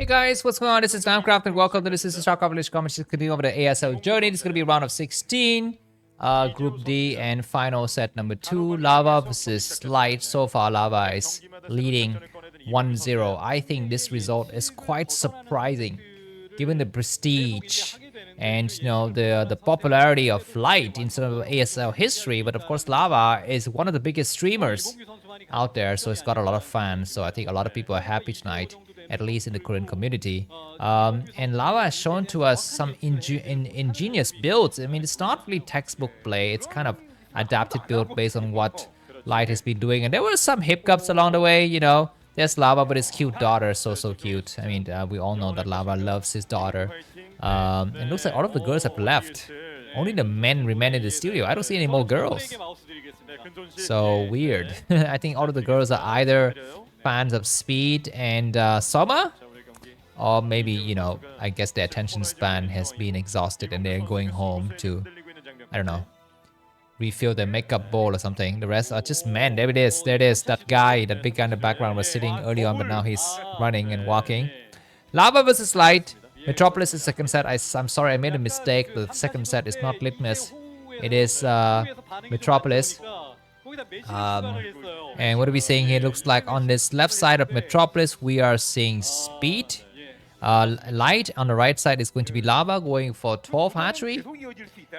Hey guys, what's going on? This is Namkraft and welcome to this is the Starcraft comments. Continue over the ASL journey. This is going to be a round of 16, Group D and final set number 2. Larva versus Light. So far, Larva is leading 1-0. I think this result is quite surprising, given the prestige and the popularity of Light in sort of ASL history. But of course, Larva is one of the biggest streamers out there, so it's got a lot of fans. So I think a lot of people are happy tonight, at least in the Korean community. And Larva has shown to us some ingenious builds. I mean, it's not really textbook play. It's kind of adapted build based on what Light has been doing. And there were some hiccups along the way, There's Larva, but his cute daughter, so cute. I mean, we all know that Larva loves his daughter. And looks like all of the girls have left. Only the men remain in the studio. I don't see any more girls. So weird. I think all of the girls are either fans of Speed and Soma, or maybe, I guess their attention span has been exhausted and they're going home to, I don't know, refill their makeup bowl or something. The rest are just men. There it is. There it is. That guy, that big guy in the background was sitting early on, but now he's running and walking. Larva versus Light. Metropolis is second set. I'm sorry, I made a mistake. The second set is not Litmus. It is Metropolis. And what are we seeing here? Looks like on this left side of Metropolis, we are seeing Speed. Light on the right side is going to be Larva, going for 12 hatchery.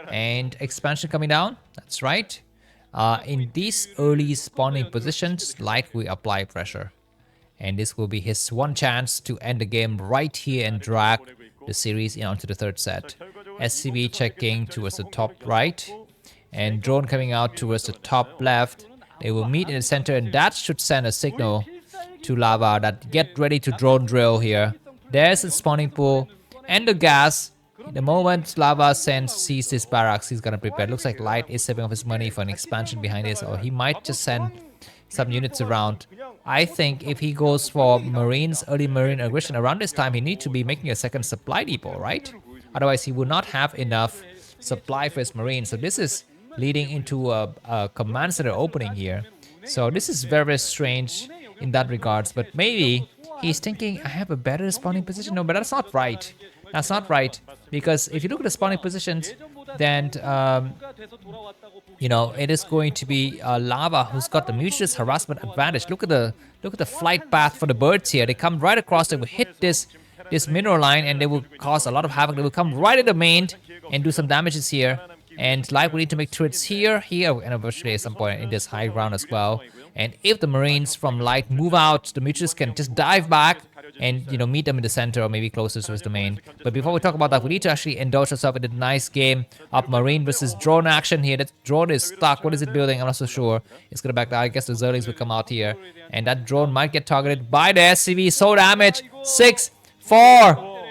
And expansion coming down. That's right. In these early spawning positions, Light will apply pressure. And this will be his one chance to end the game right here and drag the series onto the third set. SCB checking towards the top right. And drone coming out towards the top left. They will meet in the center, and that should send a signal to Larva that get ready to drone drill here. There's the spawning pool and the gas. The moment Larva sees this barracks, he's gonna prepare. Looks like Light is saving up his money for an expansion behind this, or he might just send some units around. I think if he goes for Marines, early Marine aggression around this time, he needs to be making a second supply depot, right? Otherwise, he will not have enough supply for his Marines. So this is leading into a command center opening here. So this is very, very strange in that regards. But maybe he's thinking, I have a better spawning position. No, but that's not right. That's not right. Because if you look at the spawning positions, then, it is going to be Larva who's got the mutualist harassment advantage. Look at the flight path for the birds here. They come right across. They will hit this mineral line and they will cause a lot of havoc. They will come right at the main and do some damages here. And Light will need to make turrets here, and eventually at some point in this high ground as well. And if the Marines from Light move out, the mutualists can just dive back and, meet them in the center or maybe closer towards the main. But before we talk about that, we need to actually indulge ourselves in a nice game of Marine versus drone action here. That drone is stuck. What is it building? I'm not so sure. It's going to back down. I guess the Zerlings will come out here. And that drone might get targeted by the SCV. So damage. 6, 4.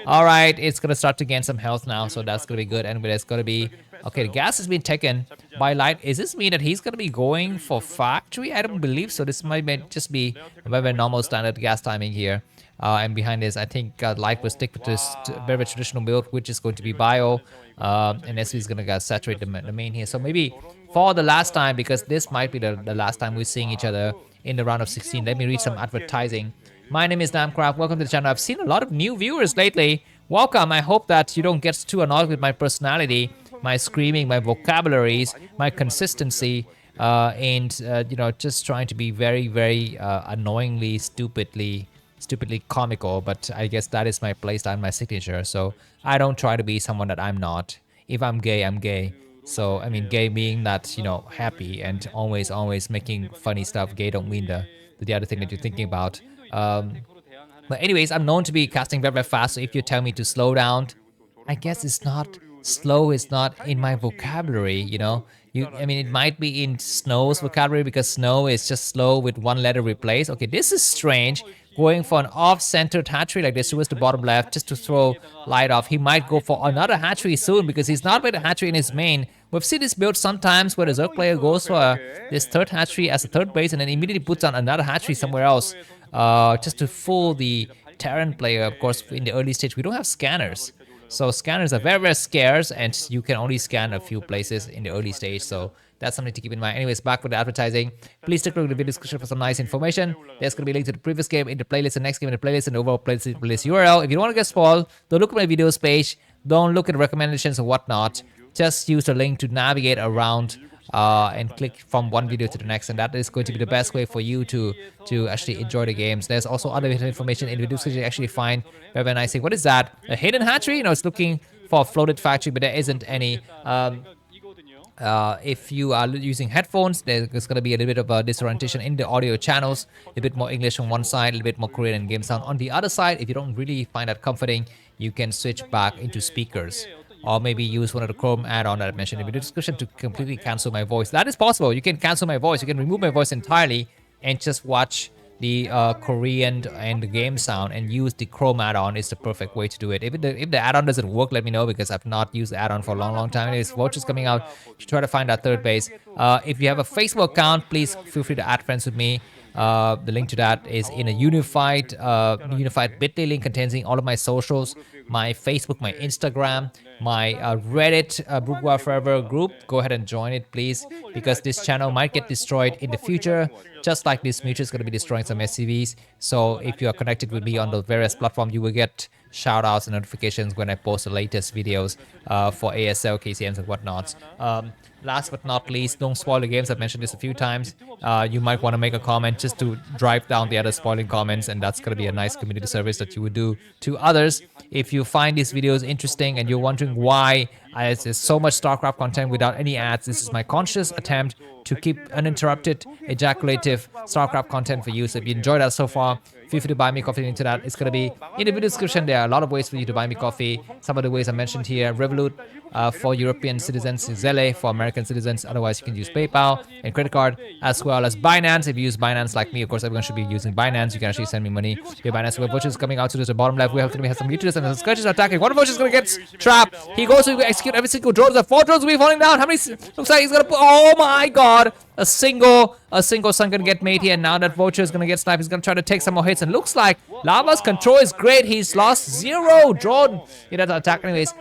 All right. It's going to start to gain some health now. So that's going to be good. And there's going to be... Okay, the gas has been taken by Light. Is this mean that he's going to be going for factory? I don't believe so. This might just be a very normal standard gas timing here. And behind this, I think Light will stick with this very traditional build, which is going to be bio. And SV is going to saturate the main here. So maybe for the last time, because this might be the last time we're seeing each other in the round of 16, let me read some advertising. My name is Namkraft. Welcome to the channel. I've seen a lot of new viewers lately. Welcome. I hope that you don't get too annoyed with my personality, my screaming, my vocabularies, my consistency, and just trying to be very, very annoyingly, stupidly comical. But I guess that is my playstyle, my signature. So I don't try to be someone that I'm not. If I'm gay, I'm gay. So I mean, gay being that happy and always making funny stuff. Gay don't mean the other thing that you're thinking about. But anyways, I'm known to be casting very, very fast. So if you tell me to slow down, I guess it's not. Slow is not in my vocabulary, I mean, it might be in Snow's vocabulary because Snow is just slow with one letter replaced. Okay, this is strange. Going for an off-centered hatchery like this towards the bottom left just to throw Light off. He might go for another hatchery soon because he's not with a hatchery in his main. We've seen this build sometimes where the Zerg player goes for this third hatchery as a third base and then immediately puts on another hatchery somewhere else just to fool the Terran player. Of course, in the early stage, we don't have scanners. So scanners are very, very scarce and you can only scan a few places in the early stage. So That's something to keep in mind. Anyways, back with the advertising. Please take a look at the video description for some nice information. There's going to be a link to the previous game in the playlist, the next game in the playlist, and the overall playlist URL. If you don't want to get spoiled, don't look at my videos page. Don't look at recommendations or whatnot. Just use the link to navigate around and click from one video to the next, and that is going to be the best way for you to actually enjoy the games. There's also other information in the video description you actually find very nice thing. What is that? A hidden hatchery? You know, it's looking for a floated factory, but there isn't any. If you are using headphones, there's going to be a little bit of a disorientation in the audio channels, a little bit more English on one side, a little bit more Korean and game sound on the other side. If you don't really find that comforting, you can switch back into speakers, or maybe use one of the Chrome add-on that I mentioned in the description to completely cancel my voice. That is possible. You can cancel my voice. You can remove my voice entirely and just watch the Korean and the game sound and use the Chrome add-on is the perfect way to do it. If the add-on doesn't work, let me know, because I've not used the add-on for a long time. Anyways, vouchers coming out. You should try to find that third base. If you have a Facebook account, please feel free to add friends with me. The link to that is in a unified bit.ly link containing all of my socials, my Facebook, my Instagram, my Reddit Broodwar Forever group. Go ahead and join it, please, because this channel might get destroyed in the future, just like this mutual is going to be destroying some SCVs. So if you are connected with me on the various platforms, you will get shoutouts and notifications when I post the latest videos for ASL, KCMs, and whatnot. Last but not least, don't spoil the games. I've mentioned this a few times. You might want to make a comment just to drive down the other spoiling comments, and that's going to be a nice community service that you would do to others. If you find these videos interesting and you're wondering why there's so much Starcraft content without any ads, this is my conscious attempt to keep uninterrupted, ejaculative Starcraft content for you. So if you enjoyed that so far, feel free to buy me coffee. Link to that, it's going to be in the video description. There are a lot of ways for you to buy me coffee. Some of the ways I mentioned here: Revolut for European citizens, Zelle for American citizens. Otherwise, you can use PayPal and credit card, as well as Binance. If you use Binance like me, of course, everyone should be using Binance. You can actually send me money via Binance. We have vouchers coming out to the bottom left. We have some mutuals and some scourges attacking. One of vouchers is going to get trapped. He goes to execute every single drone. The 4 drones will be falling down. How many? Looks like he's going to put. Oh my god! A single sun gonna get made here. Now that Vulture is gonna get sniped. He's gonna try to take some more hits, and looks like Larva's control is great. He's lost 0 drone in that attack. Anyways,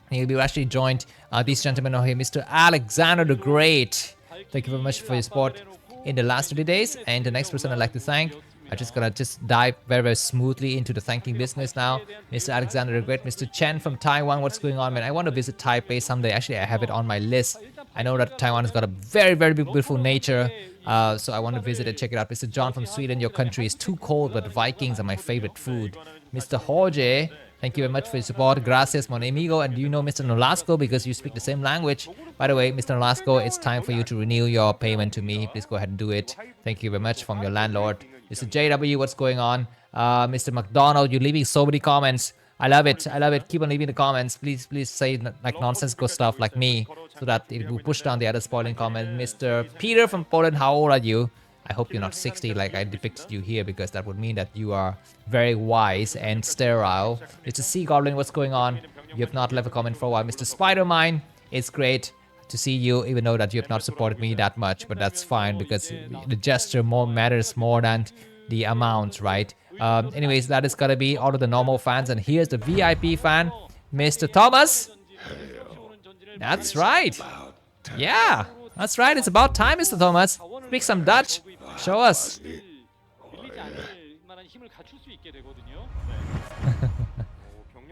he'll be actually joined these gentlemen over here, Mr. Alexander the Great. Thank you very much for your support in the last 30 days. And the next person I'd like to thank, I'm just gonna dive very smoothly into the thanking business now. Mr. Alexander the Great, Mr. Chen from Taiwan. What's going on, man? I want to visit Taipei someday. Actually, I have it on my list. I know that Taiwan has got a very beautiful nature, so I want to visit and check it out. Mr. John from Sweden, your country is too cold, but Vikings are my favorite food. Mr. Jorge, thank you very much for your support. Gracias, mon amigo. And do you know Mr. Nolasco, because you speak the same language? By the way, Mr. Nolasco, it's time for you to renew your payment to me. Please go ahead and do it. Thank you very much from your landlord. Mr. JW, what's going on? Mr. McDonald, you're leaving so many comments. I love it. Keep on leaving the comments. Please say like nonsensical stuff like me, so that it will push down the other spoiling comment. Mr. Peter from Poland, how old are you? I hope you're not 60 like I depicted you here, because that would mean that you are very wise and sterile. Mr. Sea Goblin, what's going on? You have not left a comment for a while. Mr. Spider-Mine, it's great to see you, even though that you have not supported me that much, but that's fine, because the gesture matters more than the amount, right? Anyways, that is gonna be all of the normal fans, and here's the VIP fan, Mr. Thomas. That's right. Yeah, that's right. It's about time, Mr. Thomas. Speak some Dutch. Show us.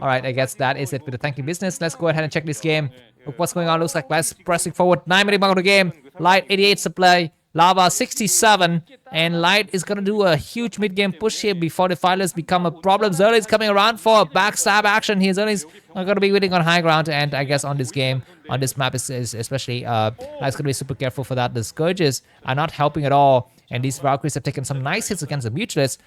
Alright, I guess that is it with the thanking business. Let's go ahead and check this game. Look what's going on. Looks like West pressing forward. 9-minute mark of the game. Light 88 supply. Larva 67. And Light is gonna do a huge mid-game push here before the finalists become a problem. Zerg is coming around for a backstab action here. Zerg is gonna be winning on high ground, and I guess on this game, on this map is especially Light's gonna be super careful for that. The Scourges are not helping at all, and these Valkyries have taken some nice hits against the Mutualists.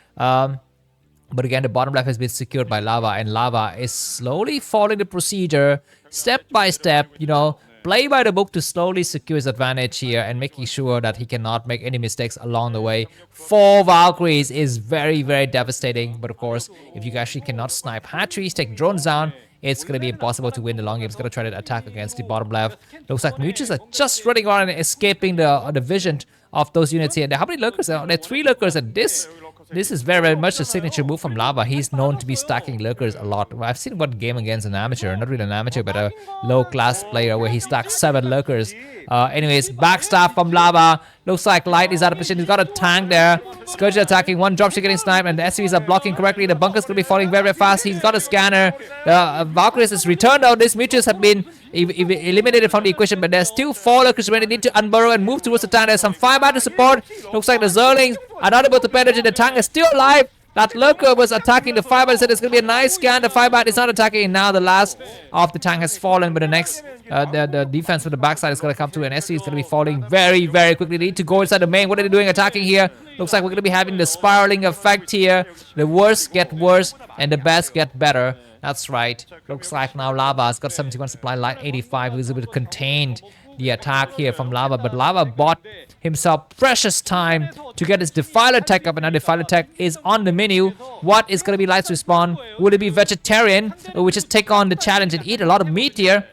But again, the bottom left has been secured by Larva, and Larva is slowly following the procedure, step by step, you know, play by the book to slowly secure his advantage here and making sure that he cannot make any mistakes along the way. 4 Valkyries is very devastating, but of course, if you actually cannot snipe hatcheries, take drones down, it's going to be impossible to win the long game. It's going to try to attack against the bottom left. Looks like Mutuals are just running around and escaping the vision of those units here. How many lurkers? There are 3 lurkers, and this This is very, very much a signature move from Larva. He's known to be stacking lurkers a lot. I've seen one game against an amateur, not really an amateur, but a low-class player where he stacks 7 lurkers. Anyways, backstab from Larva. Looks like Light is out of position. He's got a tank there. Scourge attacking. One dropship getting sniped, and the SCVs are blocking correctly. The bunker's going to be falling very, very fast. He's got a scanner. Valkyries is returned out. These mutuals have been eliminated from the equation, but there's still 4 lurkers when they need to unburrow and move towards the tank. There's some firebat to support. Looks like the Zerlings are not able to penetrate. The tank is still alive. That lurker was attacking the firebat. Said it's going to be a nice scan. The firebat is not attacking. And now the last of the tank has fallen. But the next, the defense from the backside is going to come through. And SC is going to be falling very, very quickly. They need to go inside the main. What are they doing attacking here? Looks like we're going to be having the spiraling effect here. The worst get worse and the best get better. That's right. Looks like now Larva's got 71 supply, Light 85. He's able to contain the attack here from Larva, but Larva bought himself precious time to get his Defiler tech up, and now Defiler tech is on the menu. What is going to be Light's respawn? Will it be Vegetarian, or we just take on the challenge and eat a lot of meat here?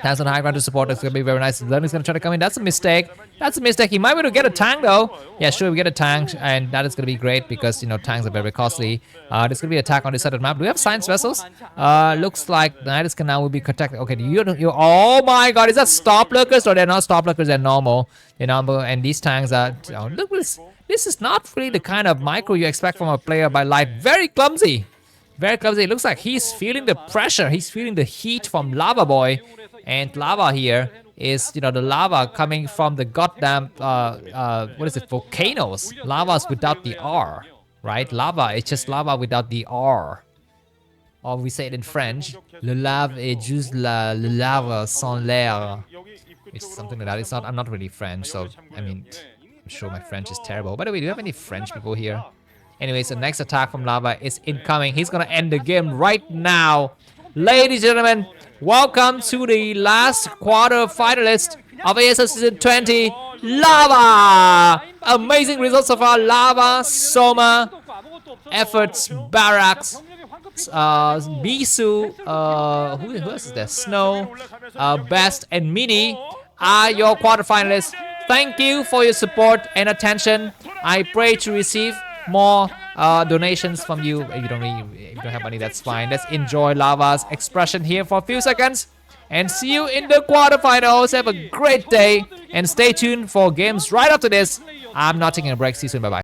Tanks on high ground to support. That's going to be very nice. Lemon is going to try to come in. That's a mistake. That's a mistake. He might be able to get a tank though. Yeah, sure, we get a tank, and that is going to be great because, you know, tanks are very, very costly. There's going to be an attack on this side of the map. Do we have science vessels? Looks like the Nidus Canal will be protected. Okay, you oh my god, is that stop lurkers? Or they're not stop lurkers, they're normal. You know, and these tanks are, oh, look, this is not really the kind of micro you expect from a player by Light. Very clumsy. Very clumsy. It looks like he's feeling the pressure. He's feeling the heat from Larva Boy. And Larva here is, you know, the lava coming from the goddamn, what is it, volcanoes. Lava's without the R, right? Lava, it's just lava without the R. Or we say it in French, le lave est juste le lave sans l'air. It's something like that. It's not, I'm not really French, so, I mean, I'm sure my French is terrible. By the way, do you have any French people here? Anyways, the next attack from Larva is incoming. He's gonna end the game right now. Ladies and gentlemen, welcome to the last quarter finalist of ASL Season 20, Larva! Amazing results so far. Larva, Soma, Efforts, Barracks, Bisu, who else is there? Snow, Best, and Mini are your quarterfinalists. Thank you for your support and attention. I pray to receive more donations from you. If you don't have money, that's fine. Let's enjoy Larva's expression here for a few seconds and see you in the quarterfinals. Have a great day and stay tuned for games right after this. I'm not taking a break. See you soon. Bye bye.